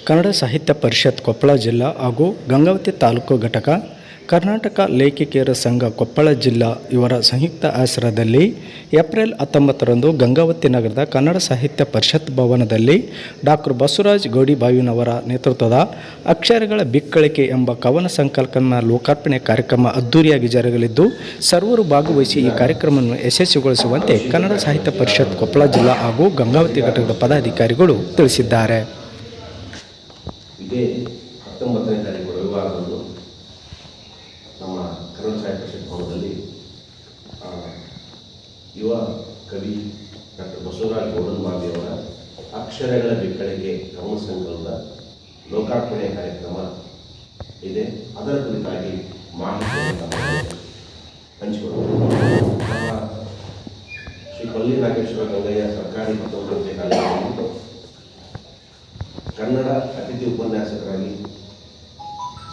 ಕನ್ನಡ ಸಾಹಿತ್ಯ ಪರಿಷತ್ ಕೊಪ್ಪಳ ಜಿಲ್ಲಾ ಹಾಗೂ ಗಂಗಾವತಿ ತಾಲೂಕು ಘಟಕ, ಕರ್ನಾಟಕ ಲೇಖಕಿಯರ ಸಂಘ ಕೊಪ್ಪಳ ಜಿಲ್ಲಾ ಇವರ ಸಂಯುಕ್ತ ಆಶ್ರಯದಲ್ಲಿ ಏಪ್ರಿಲ್ 19ರಂದು ಗಂಗಾವತಿ ನಗರದ ಕನ್ನಡ ಸಾಹಿತ್ಯ ಪರಿಷತ್ ಭವನದಲ್ಲಿ ಡಾಕ್ಟರ್ ಬಸವರಾಜ ಗೌಡಿಬಾವಿನವರ ನೇತೃತ್ವದ ಅಕ್ಷರಗಳ ಬಿಕ್ಕಳಿಕೆ ಎಂಬ ಕವನ ಸಂಕಲನ ಲೋಕಾರ್ಪಣೆ ಕಾರ್ಯಕ್ರಮ ಅದ್ದೂರಿಯಾಗಿ ಜರುಗಲಿದ್ದು, ಸರ್ವರು ಭಾಗವಹಿಸಿ ಈ ಕಾರ್ಯಕ್ರಮವನ್ನು ಯಶಸ್ವಿಗೊಳಿಸುವಂತೆ ಕನ್ನಡ ಸಾಹಿತ್ಯ ಪರಿಷತ್ ಕೊಪ್ಪಳ ಜಿಲ್ಲಾ ಹಾಗೂ ಗಂಗಾವತಿ ಘಟಕದ ಪದಾಧಿಕಾರಿಗಳು ತಿಳಿಸಿದ್ದಾರೆ. ಇದೇ 19ನೇ ತಾರೀಕು ರವಿವಾರದಂದು ನಮ್ಮ ಕನ್ನಡ ಸಾಹಿತ್ಯ ಪರಿಷತ್ ಭವನದಲ್ಲಿ ಯುವ ಕವಿ ಡಾಕ್ಟರ್ ಬಸವರಾಜ ಗೌಡನ್ಮಾವಿಯವರ ಅಕ್ಷರಗಳ ಬಿಕ್ಕಳಿಕೆ ಕವನ ಸಂಕಲನದ ಲೋಕಾರ್ಪಣೆ ಕಾರ್ಯಕ್ರಮ ಇದೆ. ಅದರ ಕುರಿತಾಗಿ ಮಾಹಿತಿಯನ್ನು ಹಂಚಿಕೊಳ್ಳುವುದು ಶ್ರೀ ಪಲ್ಲಿ ನಾಗೇಶ್ವರ ಗಂಗಯ್ಯ ಸರ್ಕಾರಿ ಪ್ರಥಮ ಕಾಲೇಜಿನಲ್ಲಿ ಕನ್ನಡ ಅತಿಥಿ ಉಪನ್ಯಾಸಕರಾಗಿ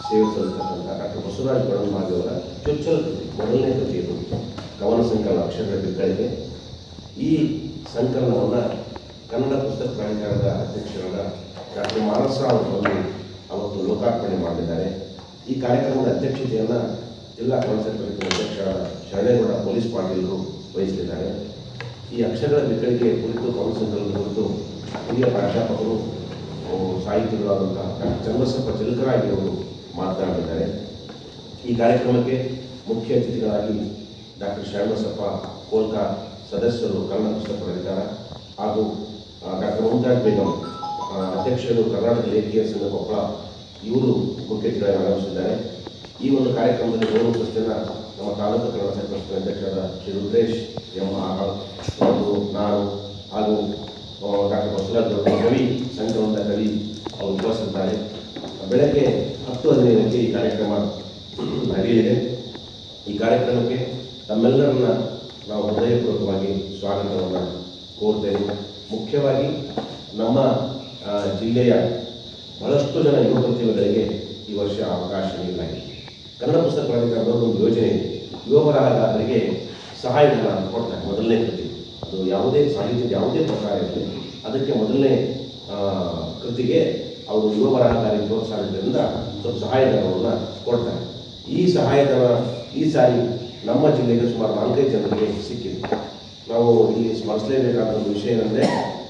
ಸೇವೆ ಸಲ್ಲಿಸತಕ್ಕಂಥ ಡಾಕ್ಟರ್ ಬಸವರಾಜ ಗೌಡನ್ಮಾವಿಯವರ ಚೊಚ್ಚಲ ಕೃತಿ, ಮೊದಲನೇ ಕೃತಿಯನ್ನು ಕವನ ಸಂಕಲನ ಅಕ್ಷರಗಳ ಬಿಕ್ಕಳಿಕೆ. ಈ ಸಂಕಲನವನ್ನು ಕನ್ನಡ ಪುಸ್ತಕ ಪ್ರಾಧಿಕಾರದ ಅಧ್ಯಕ್ಷರಾದ ಡಾಕ್ಟರ್ ಮಾನಸ ಅವರು ಅವತ್ತು ಲೋಕಾರ್ಪಣೆ ಮಾಡಿದ್ದಾರೆ. ಈ ಕಾರ್ಯಕ್ರಮದ ಅಧ್ಯಕ್ಷತೆಯನ್ನು ಜಿಲ್ಲಾ ಕನ್ನಡ ಸಾಹಿತ್ಯ ಪರಿಷತ್ ಅಧ್ಯಕ್ಷರಾದ ಶರಣೇಗೌಡ ಪೊಲೀಸ್ ಪಾಟೀಲರು ವಹಿಸಲಿದ್ದಾರೆ. ಈ ಅಕ್ಷರಗಳ ಬಿಕ್ಕಳಿಕೆ ಕುರಿತು ಕವನ ಸಂಕಲನದ ಕುರಿತು ಹಿರಿಯ ಪ್ರಾಧ್ಯಾಪಕರು ಸಾಹಿತಿಗಳಾದಂತಹ ಡಾಕ್ಟರ್ ಚನ್ನಬಸಪ್ಪ ಚಿಲಕರಾಗಿ ಅವರು ಮಾತನಾಡಿದ್ದಾರೆ. ಈ ಕಾರ್ಯಕ್ರಮಕ್ಕೆ ಮುಖ್ಯ ಅತಿಥಿಗಳಾಗಿ ಡಾಕ್ಟರ್ ಶರಣಬಸಪ್ಪ ಕೋಲ್ಕಾ ಸದಸ್ಯರು ಕನ್ನಡ ಪುಸ್ತಕ ಪ್ರಾಧಿಕಾರ ಹಾಗೂ ಡಾಕ್ಟರ್ ಮುಮ್ತಾಜ್ ಬೇಗಂ ಅಧ್ಯಕ್ಷರು ಕರ್ನಾಟಕ ಲೇಖಕಿಯರ ಸಂಘ ಕೊಪ್ಪಳ ಇವರು ಮುಖ್ಯ ಅತಿಥಿಗಳಾಗಿ ಆಗಮಿಸಿದ್ದಾರೆ. ಈ ಒಂದು ಕಾರ್ಯಕ್ರಮದಲ್ಲಿ ಗೌರವ ಪ್ರಶಸ್ತಿಯನ್ನು ನಮ್ಮ ತಾಲೂಕು ಕನ್ನಡ ಸಾಹಿತ್ಯ ಪರಿಷತ್ ಅಧ್ಯಕ್ಷರಾದ ಶ್ರೀ ರುದ್ರೇಶ್ ಎಂ ಆಹಾಳ್ ಮತ್ತು ನಾನು ಹಾಗೂ ಡಾಕ್ಟರ್ ಬಸವರಾಜ ಕವಿ ಸಂಕಲನದ ಕವಿ ಅವರು ಉಪಸ್ಥಿತಿದ್ದಾರೆ. ಬೆಳಗ್ಗೆ 10:15ಕ್ಕೆ ಈ ಕಾರ್ಯಕ್ರಮ ನಡೆಯಲಿದೆ. ಈ ಕಾರ್ಯಕ್ರಮಕ್ಕೆ ತಮ್ಮೆಲ್ಲರನ್ನ ನಾವು ಹೃದಯಪೂರ್ವಕವಾಗಿ ಸ್ವಾಗತವನ್ನು ಕೋರ್ತೇವೆ. ಮುಖ್ಯವಾಗಿ ನಮ್ಮ ಜಿಲ್ಲೆಯ ಬಹಳಷ್ಟು ಜನ ಯುವ ಪ್ರತಿಭೆಗಳಿಗೆ ಈ ವರ್ಷ ಅವಕಾಶ ನೀಡಲಾಗಿದೆ. ಕನ್ನಡ ಪುಸ್ತಕ ಪ್ರಾಧಿಕಾರದ ಒಂದು ಯೋಜನೆ ಇದೆ. ಯುವ ಬರಹಗಾರರಿಗೆ ಸಹಾಯಧನ ಕೊಡ್ತಾರೆ. ಮೊದಲನೇ ಕೃತಿ ಅದು ಯಾವುದೇ ಸಾಹಿತ್ಯದ ಯಾವುದೇ ಪ್ರಕಾರ ಇರಲಿ, ಅದಕ್ಕೆ ಮೊದಲನೇ ಕೃತಿಗೆ ಅವರು ಯುವ ಬರಹಗಾರರಿಗೆ ಪ್ರೋತ್ಸಾಹದಿಂದ ಸ್ವಲ್ಪ ಸಹಾಯಧನವನ್ನು ಕೊಡ್ತಾರೆ. ಈ ಸಹಾಯಧನ ಈ ಸಾರಿ ನಮ್ಮ ಜಿಲ್ಲೆಗೆ ಸುಮಾರು 4-5 ಜನರಿಗೆ ಸಿಕ್ಕಿದೆ. ನಾವು ಇಲ್ಲಿ ಸ್ಮರಿಸಲೇಬೇಕಾದ ಒಂದು ವಿಷಯ ಏನಂದರೆ,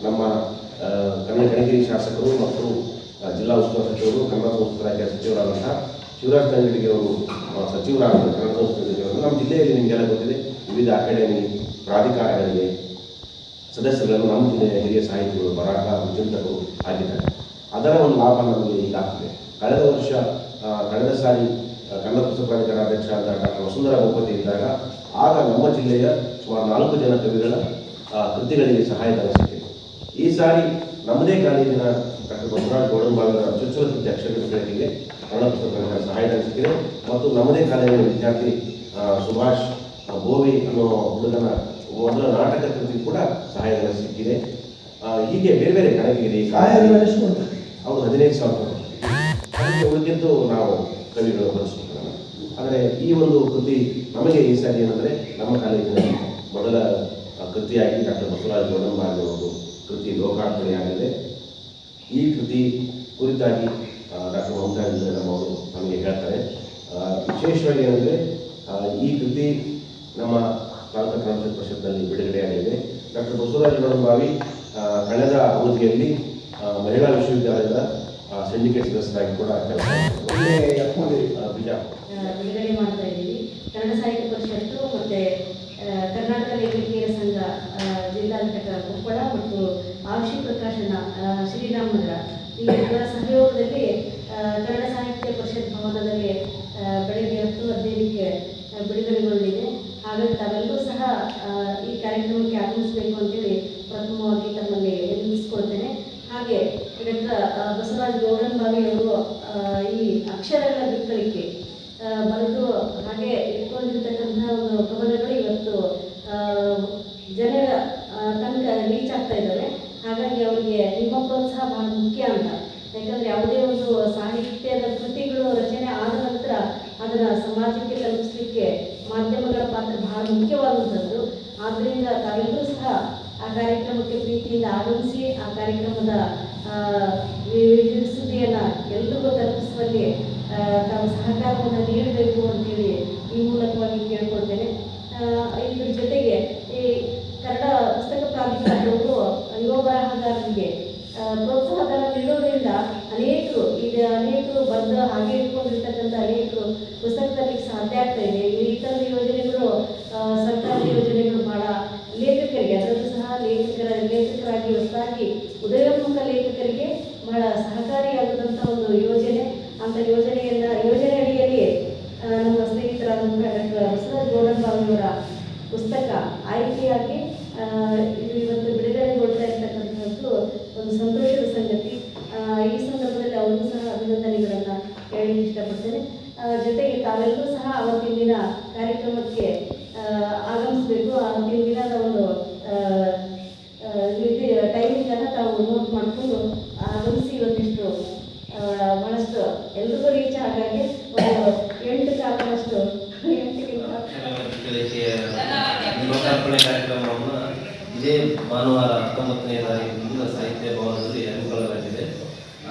ನಮ್ಮ ಕನಕಗಿರಿ ಶಾಸಕರು ಮತ್ತು ಜಿಲ್ಲಾ ಉಸ್ತುವಾರಿ ಸಚಿವರು, ಕನ್ನಡ ಸಂಸ್ಕೃತಿ ಇಲಾಖೆಯ ಸಚಿವರಾದಂತಹ ಶಿವರಾಜ್ ತಂಗಡಿಗೆ ಅವರು ಸಚಿವರಾದ ಕನ್ನಡ ಸಂಸ್ಕೃತಿ ಸಚಿವರು ನಮ್ಮ ಜಿಲ್ಲೆಯಲ್ಲಿ ನಿಮಗೆಲ್ಲ ಗೊತ್ತಿದೆ, ವಿವಿಧ ಅಕಾಡೆಮಿ ಪ್ರಾಧಿಕಾರಗಳಿಗೆ ಸದಸ್ಯರುಗಳನ್ನು ನಮ್ಮ ಜಿಲ್ಲೆಯ ಹಿರಿಯ ಸಾಹಿತಿಗಳು, ಬರಹಗಾರ, ಚಿಂತಕರು ಆಗಿದ್ದಾರೆ. ಅದರ ಒಂದು ಲಾಭ ನಮಗೆ ಈಗಾಗ್ತದೆ. ಕಳೆದ ಸಾರಿ ಕನ್ನಡ ಪುಸ್ತಕ ಪ್ರಾಧಿಕಾರ ಅಧ್ಯಕ್ಷರಾದ ಡಾಕ್ಟರ್ ವಸುಂಧರಾ ಭೂಪತಿ ಇದ್ದಾಗ ಆಗ ನಮ್ಮ ಜಿಲ್ಲೆಯ ಸುಮಾರು 4 ಜನ ಕವಿಗಳ ಕೃತಿಗಳಿಗೆ ಸಹಾಯಧನ ಸಿಕ್ಕಿದೆ. ಈ ಸಾರಿ ನಮ್ಮದೇ ಕಾಲೇಜಿನ ಡಾಕ್ಟರ್ ಬಸವರಾಜ ಗೌಡನ್ಮಾವಿಯವರ ಚೊಚ್ಚಲ ಕೃತಿ ಅಕ್ಷರಗಳ ಬಿಕ್ಕಳಿಕೆಗೆ ಕನ್ನಡ ಪುಸ್ತಕ ಪ್ರಾಧಿಕಾರ ಸಹಾಯಧನ ಸಿಕ್ಕಿದೆ. ಮತ್ತು ನಮ್ಮದೇ ಕಾಲೇಜಿನ ವಿದ್ಯಾರ್ಥಿ ಸುಭಾಷ್ ಬೋವಿ ಅನ್ನೋ ಹುಡುಗನ ಮೊದಲ ನಾಟಕ ಕೃತಿ ಕೂಡ ಸಹಾಯಧನ ಸಿಕ್ಕಿದೆ. ಹೀಗೆ ಬೇರೆ ಬೇರೆ ಕಣಗಿರಿ ಅವರು 15,000 ಉಳಿದಿದ್ದು ನಾವು ಕವಿಗಳು ಬಳಸ್ಕೊಳ್ತಾರೆ. ಆದರೆ ಈ ಒಂದು ಕೃತಿ ನಮಗೆ ಈ ಸಾರಿ ಏನಂದರೆ, ನಮ್ಮ ಕಾಲೇಜಿನ ಮೊದಲ ಕೃತಿಯಾಗಿ ಡಾಕ್ಟರ್ ಬಸವರಾಜ ಗೌಡನ್ಮಾವಿ ಅವರು ಕೃತಿ ಲೋಕಾರ್ಪಣೆಯಾಗಿದೆ. ಈ ಕೃತಿ ಕುರಿತಾಗಿ ಡಾಕ್ಟರ್ ಮುಮ್ತಾಜ್ ಬೇಗಂ ಅವರು ನಮಗೆ ಹೇಳ್ತಾರೆ. ವಿಶೇಷವಾಗಿ ಏನಂದರೆ, ಈ ಕೃತಿ ನಮ್ಮ ತಾಲೂಕು ಕನ್ನಡ ಸಾಹಿತ್ಯ ಪರಿಷತ್ನಲ್ಲಿ ಬಿಡುಗಡೆಯಾಗಿದೆ. ಡಾಕ್ಟರ್ ಬಸವರಾಜ ಗೌಡನ್ಮಾವಿ ಕಳೆದ ಅವಧಿಯಲ್ಲಿ ಮಹಿಳಾ ವಿಶ್ವವಿದ್ಯಾಲಯದ ಸಿಂಡಿಕೇಟ್ ಸದಸ್ಯರಾಗಿ ಕೂಡ ಬಿಡುಗಡೆ ಮಾಡ್ತಾ ಇದ್ದೀವಿ. ಕನ್ನಡ ಸಾಹಿತ್ಯ ಪರಿಷತ್ತು ಮತ್ತು ಕರ್ನಾಟಕ ಲೇಖಕಿಯರ ಸಂಘ ಜಿಲ್ಲಾ ಘಟಕ ಕೊಪ್ಪಳ ಮತ್ತು ಆವಶಿ ಪ್ರಕಾಶನ ಶ್ರೀರಾಮನಗರ ಇವರ ಸಹಯೋಗದಲ್ಲಿ ಕನ್ನಡ ಸಾಹಿತ್ಯ ಪರಿಷತ್ ಭವನದಲ್ಲಿ ಬೆಳಗ್ಗೆ 10:15ಕ್ಕೆ ಬಿಡುಗಡೆಗೊಂಡಿದೆ. ಹಾಗಾಗಿ ತಾವೆಲ್ಲರೂ ಸಹ ಈ ಕಾರ್ಯಕ್ರಮಕ್ಕೆ ಆಗಮಿಸಬೇಕು ಅಂತೇಳಿ ಪ್ರಥಮವಾಗಿ ತಮ್ಮಲ್ಲಿ ವಿನಂತಿಸಿಕೊಳ್ತೇನೆ. ಹಾಗೆ ಡಾಕ್ಟರ್ ಬಸವರಾಜ ಗೌಡನ್ಮಾವಿ ಅವರು ಈ ಅಕ್ಷರಗಳ ಬಿಕ್ಕಳಿಕೆ ಬರೆದು ಹಾಗೆ ಇಟ್ಕೊಂಡಿರ್ತಕ್ಕಂಥ ಒಂದು ಕವನಗಳು ಇವತ್ತು ಜನರ ತನಕ ರೀಚ್ ಆಗ್ತಾ ಇದ್ದಾವೆ. ಹಾಗಾಗಿ ಅವರಿಗೆ ನಿಮ್ಮ ಪ್ರೋತ್ಸಾಹ ಬಹಳ ಮುಖ್ಯ ಅಂತ. ಯಾಕಂದರೆ ಯಾವುದೇ ಒಂದು ಸಾಹಿತ್ಯದ ಕೃತಿಗಳು ರಚನೆ ಆದ ನಂತರ ಅದನ್ನು ಸಮಾಜಕ್ಕೆ ತಲುಪಿಸಲಿಕ್ಕೆ ಮಾಧ್ಯಮಗಳ ಪಾತ್ರ ಬಹಳ ಮುಖ್ಯವಾದಂಥದ್ದು. ಆದ್ದರಿಂದ ತಾವೆಲ್ಲರೂ ಸಹ ಆ ಕಾರ್ಯಕ್ರಮಕ್ಕೆ ಪ್ರೀತಿಯಿಂದ ಆಗಮಿಸಿ ಆ ಕಾರ್ಯಕ್ರಮದ ಸುದ್ದಿ ಸುದ್ದಿಯನ್ನು ಎಲ್ರಿಗೂ ತಲುಪಿಸುವಲ್ಲಿ ತಾವು ಸಹಕಾರವನ್ನು ನೀಡಬೇಕು ಅಂತೇಳಿ ಈ ಮೂಲಕವಾಗಿ ಕೇಳ್ಕೊಳ್ತೇನೆ. ಇದ್ರ ಜೊತೆಗೆ ಈ ಕನ್ನಡ ಪುಸ್ತಕ ಪ್ರಾಧಿಕಾರದವರು ಯುವ ಬರಹಗಾರರಿಗೆ ಪ್ರೋತ್ಸಾಹಧನ ನೀಡೋದ್ರಿಂದ ಅನೇಕರು ಬಂದು ಹಾಗೆ ಇಟ್ಕೊಂಡಿರ್ತಕ್ಕಂಥ ಅನೇಕರು ಪುಸ್ತಕ ತರಲಿಕ್ಕೆ ಸಾಧ್ಯ ಆಗ್ತಾ ಇದೆ. ಈ ಥರದ ಯೋಜನೆಗಳು ಸರ್ಕಾರದ ಯೋಜನೆಗಳು ಬಹಳ ಲೇಖಕರಿಗೆ, ಅದರಲ್ಲೂ ಸಹ ಲೇಖಕರಾಗಿ ಹೊಸದಾಗಿ ಉದಯೋನ್ಮುಖ ಲೇಖಕರಿಗೆ ಬಹಳ ಸಹಕಾರಿಯಾಗದಂಥ ಒಂದು ಯೋಜನೆ. ಅಂಥ ಯೋಜನೆ ಅಡಿಯಲ್ಲಿ ನಮ್ಮ ಸ್ನೇಹಿತರಾದಂಥ ಡಾಕ್ಟರ್ ಬಸವರಾಜ ಗೌಡಂಬಾವಿಯವರ ಪುಸ್ತಕ ಆಯ್ಕೆಯಾಗಿ ಇದು ಇವತ್ತು ಬಿಡುಗಡೆಗೊಳ್ತಾ ಇರ್ತಕ್ಕಂಥದ್ದು ಒಂದು ಸಂತೋಷದ ಸಂಗತಿ. ಈ ಸಂದರ್ಭದಲ್ಲಿ ಅವ್ರಿಗೂ ಸಹ ಅಭಿನಂದನೆಗಳನ್ನು ಹೇಳಲಿಕ್ಕೆ ಇಷ್ಟಪಡ್ತೇನೆ. ಜೊತೆಗೆ ತಾವೆಲ್ಲರೂ ಸಹ ಅವತ್ತಿನ ದಿನ ಕಾರ್ಯಕ್ರಮಕ್ಕೆ ಆಗಮಿಸಬೇಕು. ಅವತ್ತಿನ ದಿನದ ಒಂದು ಟೈಮಿಂಗನ್ನು ತಾವು ನೋಟ್ ಮಾಡಿಕೊಂಡು ಆಗಮಿಸಿ ಇವತ್ತಿಷ್ಟು ಬಹಳಷ್ಟು ಎಲ್ರಿಗೂ ರೀಚ್ ಆಗಾಗೆ ಒಂದು 8 ಕಾಲದಷ್ಟು ಲೋಕಾರ್ಪಣೆ ಕಾರ್ಯಕ್ರಮವನ್ನು ಇದೇ ಭಾನುವಾರ 19ನೇ ತಾರೀಕಿನಿಂದ ಸಾಹಿತ್ಯ ಭವನದಲ್ಲಿ ಹಮ್ಮಿಕೊಳ್ಳಲಾಗಿದೆ.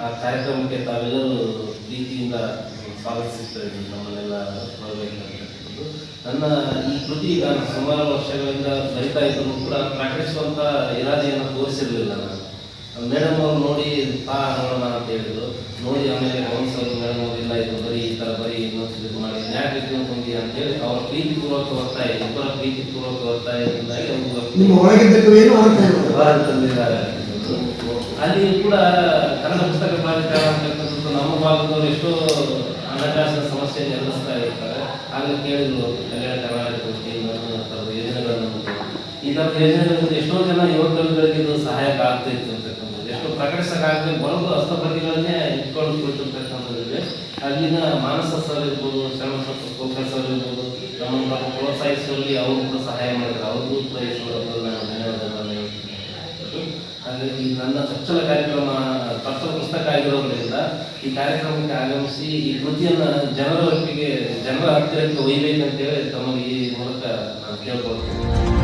ಆ ಕಾರ್ಯಕ್ರಮಕ್ಕೆ ತಾವೆಲ್ಲರೂ ಪ್ರೀತಿಯಿಂದ ಸ್ವಾಗತಿಸುತ್ತೇವೆ. ನಮ್ಮನ್ನೆಲ್ಲ ಬರಬೇಕಂತಕ್ಕಂಥದ್ದು ನನ್ನ ಈ ಕೃತಿ ನಾನು ಸುಮಾರು ವರ್ಷಗಳಿಂದ ಬರಿತಾ ಇದ್ದರೂ ಕೂಡ ಪ್ರಕಟಿಸುವಂಥ ಇರಾದೆಯನ್ನು ತೋರಿಸಿರಲಿಲ್ಲ. ನಾನು ಮೇಡಮ್ ಅವರು ನೋಡಿ ನೋಡೋಣ ಅಂತ ಹೇಳಿದ್ರು. ನೋಡಿ ಆಮೇಲೆ ಕೌನ್ಸಲ್ ಮೇಡಮ್ ಅವರು ಇಲ್ಲ ಇದು ಬರೀ ಈ ಥರ ಬರೀ ಇನ್ನೊಂದು ಇದು ಮಾಡಿ ನ್ಯಾಯ ಬಂದಿ ಅಂತೇಳಿ ಅವರ ಪ್ರೀತಿಪೂರ್ವಕ ಒತ್ತಾಯ, ಇಬ್ಬರ ಪ್ರೀತಿಪೂರ್ವಕ ಒತ್ತಾಯದಿಂದಾಗಿ ಅವರು ತಂದಿದ್ದಾರೆ. ಅಲ್ಲಿ ಕೂಡ ಕನ್ನಡ ಪುಸ್ತಕ ಪ್ರಾಧಿಕಾರ ಅಂತಕ್ಕಂಥದ್ದು ನಮ್ಮ ಭಾಗದವರು ಎಷ್ಟೋ ಹಣಕಾಸಿನ ಸಮಸ್ಯೆಯನ್ನು ಎದುರಿಸ್ತಾ ಇರ್ತಾರೆ. ಆಗಲೇ ಕೇಳಿದ್ರು ಕಲ್ಯಾಣ ಕರ್ನಾಟಕ ವತಿಯಿಂದ ಥರದ ಯೋಜನೆಗಳನ್ನು ಈ ಥರದ ಯೋಜನೆಗಳಿಂದ ಎಷ್ಟೋ ಜನ ಯುವಕರುಗಳಿಗೆ ಇದು ಸಹಾಯಕ ಆಗ್ತಾ ಇತ್ತು ಅಂತಕ್ಕಂಥದ್ದು. ಎಷ್ಟೋ ಪ್ರಕಟಿಸೋಕ್ಕಾಗದೆ ಬರೋದು ಹಸ್ತಪ್ರತಿಗಳನ್ನೇ ಇಟ್ಕೊಂಡು ಕುಳಿತಿರ್ತಕ್ಕಂಥದ್ದಿದೆ. ಅಲ್ಲಿನ ಮಾನಸ ಸರ್ ಇರ್ಬೋದು, ಶ್ರಮ ಕೋಕರ್ ಸರ್ ಇರ್ಬೋದು, ನಮ್ಮನ್ನು ಪ್ರೋತ್ಸಾಹಿಸುವಲ್ಲಿ ಅವರು ಕೂಡ ಸಹಾಯ ಮಾಡಿದ್ದಾರೆ. ಅವ್ರಿಗೂ ಕೂಡ ಈ ಸಂದರ್ಭದಲ್ಲಿ ನಾನು ಧನ್ಯವಾದಗಳನ್ನು ಹೇಳ್ತೀನಿ. ಹಾಗಾಗಿ ನನ್ನ ಚೊಚ್ಚಲ ಕಾರ್ಯಕ್ರಮ ಚೊಚ್ಚಲ ಪುಸ್ತಕ ಆಗಿರೋದ್ರಿಂದ ಈ ಕಾರ್ಯಕ್ರಮಕ್ಕೆ ಆಗಮಿಸಿ ಈ ಕೃತಿಯನ್ನು ಜನರ ಹತ್ತಿರಕ್ಕೆ ಒಯ್ಯಬೇಕಂತೇಳಿ ತಮಗೆ ಈ ಮೂಲಕ ನಾನು ಕೇಳ್ಕೊಳ್ತೀನಿ.